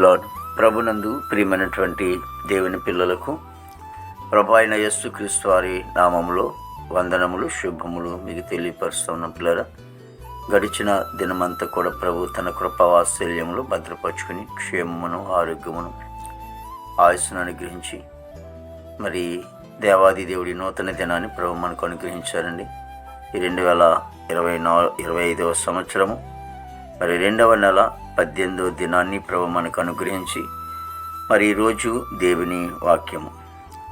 Lord. ప్రభునందు ప్రియమైనటువంటి దేవుని పిల్లలకు ప్రభు అయిన యేసుక్రీస్తు వారి నామములో వందనములు, శుభములు మీకు తెలియపరుస్తున్న పిల్లరా, గడిచిన దినమంతా కూడా ప్రభు తన కృపావాత్సల్యములు భద్రపరుచుకుని క్షేమమును, ఆరోగ్యమును, ఆయుస్సును అనుగ్రహించి మరి దేవాది దేవుడి నూతన దినాన్ని ప్రభు మనకు అనుగ్రహించారండి. ఈ 2025వ సంవత్సరము మరి 2వ నెల 18వ దినాన్ని ప్రభు మనకు అనుగ్రహించి మరి ఈరోజు దేవుని వాక్యము,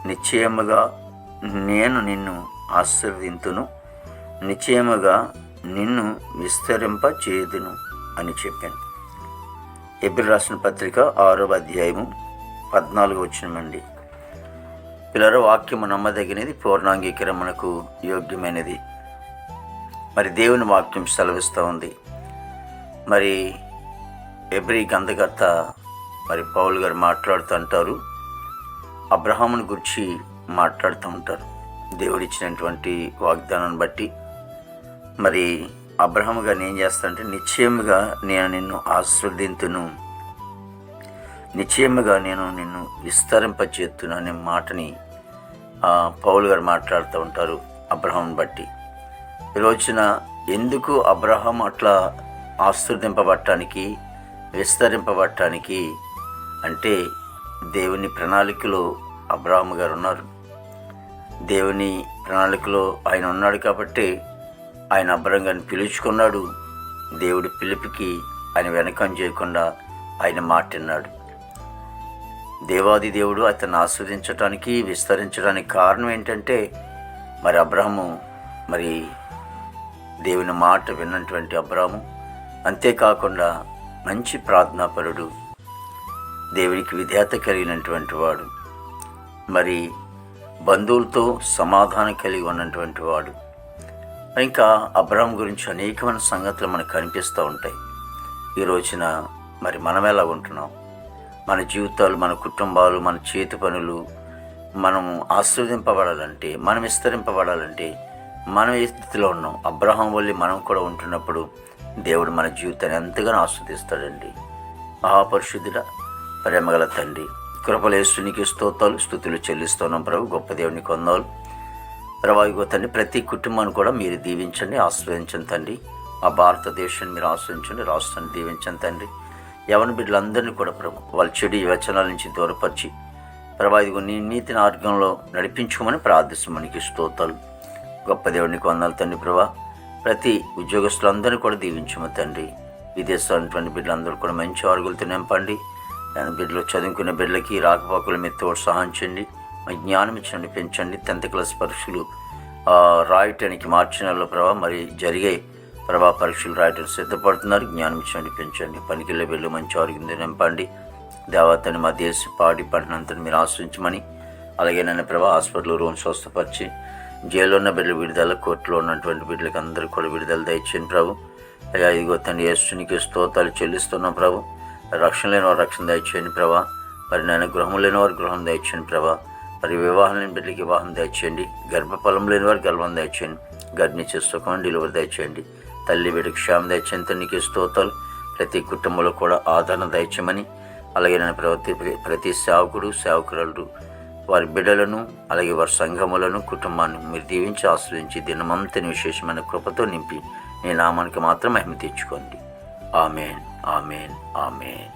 నిశ్చయముగా నేను నిన్ను ఆశీర్వదింతును, నిశ్చయముగా నిన్ను విస్తరింపచేయుదును అని చెప్పాను. హెబ్రీయులకు రాసిన పత్రిక 6వ అధ్యాయము 14వ వచనమండి. పిల్లల వాక్యము నమ్మదగినది, పూర్ణాంగీకరణకు యోగ్యమైనది. మరి దేవుని వాక్యం సెలవిస్తూ ఉంది. మరి హెబ్రీ గ్రంథకర్త మరి పౌలు గారు మాట్లాడుతూ ఉంటారు, అబ్రహాముని గురించి మాట్లాడుతూ ఉంటారు. దేవుడిచ్చినటువంటి వాగ్దానాన్ని బట్టి మరి అబ్రహాము గారిని ఏం చేస్తారంటే, నిశ్చయముగా నేను నిన్ను ఆశీర్వదింతును, నిశ్చయముగా నేను నిన్ను విస్తరింపచేస్తును అనే మాటని పౌలు గారు మాట్లాడుతూ ఉంటారు అబ్రహాముని బట్టి. ఈ రోజున ఎందుకు అబ్రహాం అట్లా ఆశీర్వదింపబడటానికి, విస్తరింపబడటానికి అంటే దేవుని ప్రణాళికలో అబ్రహాము గారు ఉన్నారు. దేవుని ప్రణాళికలో ఆయన ఉన్నాడు కాబట్టి ఆయన అబ్రహాం గారిని పిలుచుకున్నాడు. దేవుడి పిలుపుకి ఆయన వెనకం చేయకుండా ఆయన మాట విన్నాడు. దేవాది దేవుడు అతన్ని ఆస్వాదించడానికి, విస్తరించడానికి కారణం ఏంటంటే మరి అబ్రహాము మరి దేవుని మాట విన్నటువంటి అబ్రహాము, అంతేకాకుండా మంచి ప్రార్థనాపరుడు, దేవునికి విధేయత కలిగినటువంటి వాడు, మరి బంధువులతో సమాధానం కలిగి ఉన్నటువంటి వాడు. ఇంకా అబ్రహాం గురించి అనేకమైన సంగతులు మనకు కనిపిస్తూ ఉంటాయి. ఈ రోజున మరి మనం ఎలా ఉంటున్నాం? మన జీవితాలు, మన కుటుంబాలు, మన చేతి పనులు మనం ఆశీర్వదింపబడాలంటే, మనం విస్తరింపబడాలంటే మనం ఏ స్థితిలో ఉన్నాం? అబ్రహాం వల్ల మనం కూడా ఉంటున్నప్పుడు దేవుడు మన జీవితాన్ని ఎంతగానో ఆస్వాదిస్తాడండి. మహాపరిశుద్ధుడా, ప్రేమగల తండ్రి, కృపలేసునికి స్తోత్రాలు, స్తుతులు చెల్లిస్తున్నాం ప్రభు. గొప్ప దేవునికి వందనాలు ప్రభు. ఇగో తండ్రి, ప్రతి కుటుంబాన్ని కూడా మీరు దీవించండి, ఆస్వాదించండి తండ్రి. ఆ భారతదేశాన్ని మీరు ఆస్వాదించండి, రాష్ట్రాన్ని దీవించండి తండ్రి. యవన బిడ్డలందరినీ కూడా ప్రభు వాళ్ళ చెడు వ్యసనాల నుంచి దూరపరిచి ప్రభు ఇదిగో నీ నీతి మార్గంలో నడిపించుకోమని ప్రార్థిస్తామనికి స్తోత్రాలు. గొప్ప దేవునికి వందనాలు తండ్రి ప్రభా. ప్రతి ఉద్యోగస్తులందరినీ కూడా దీవించమని తండ్రి. విదేశాలటువంటి బిడ్డలందరూ కూడా మంచి ఆరోగ్యాలతో నింపండి. బిడ్డలు చదువుకునే బిడ్డలకి రాకపోకలు మీరు తోడు సహాయం చేయండి. మా జ్ఞానం ఇచ్చండి, పెంచండి. 10th క్లాస్ పరీక్షలు రాయటానికి మార్చి నెలలో ప్రభా మరి జరిగే ప్రభా పరీక్షలు రాయటానికి సిద్ధపడుతున్నారు. జ్ఞానం ఇచ్చండి, పెంచండి. పనికిళ్ళ బిడ్డలు మంచి ఆరోగ్యంతో నింపండి. దేవతని మా దేశ పాడి పంటనంతని మీరు ఆశ్రయించమని, అలాగే నన్ను ప్రభా హాస్పిటల్ రూమ్ స్వస్థపరిచి, జైల్లో ఉన్న బిడ్డలు విడుదల, కోర్టులో ఉన్నటువంటి బిడ్డలకి అందరూ కూడా విడుదల దయచేయండి ప్రభు. అయ్యా ఇదిగో తండ్రి, యేసునికి స్తోత్రాలు చెల్లిస్తున్నాం ప్రభు. రక్షణ లేని వారు రక్షణ దయచేయండి ప్రభా. మరి నేను గృహం లేని వారు గృహం దయచేయండి ప్రభా. మరి వివాహం లేని బిడ్డలకి వివాహం దయచేయండి. గర్భఫలం లేని వారు గర్భం దయచేయండి. గర్భిణీ చేసుకోవడం డెలివరీ దయచేయండి. తల్లి బిడ్డకి క్షేమం దయచేయండి. తండ్రికి స్తోత్రాలు. ప్రతి కుటుంబంలో కూడా ఆదరణ దయచేయమని, అలాగే నేను ప్రతి సేవకుడు, సేవకురాలు వారి బిడ్డలను, అలాగే వారి సంఘములను, కుటుంబాన్ని మీరు దీవించి ఆశ్రయించి దినమంతని విశేషమైన కృపతో నింపి నీ నామానికి మాత్రం మహిమ తెచ్చుకోండి. ఆమేన్, ఆమేన్, ఆమేన్.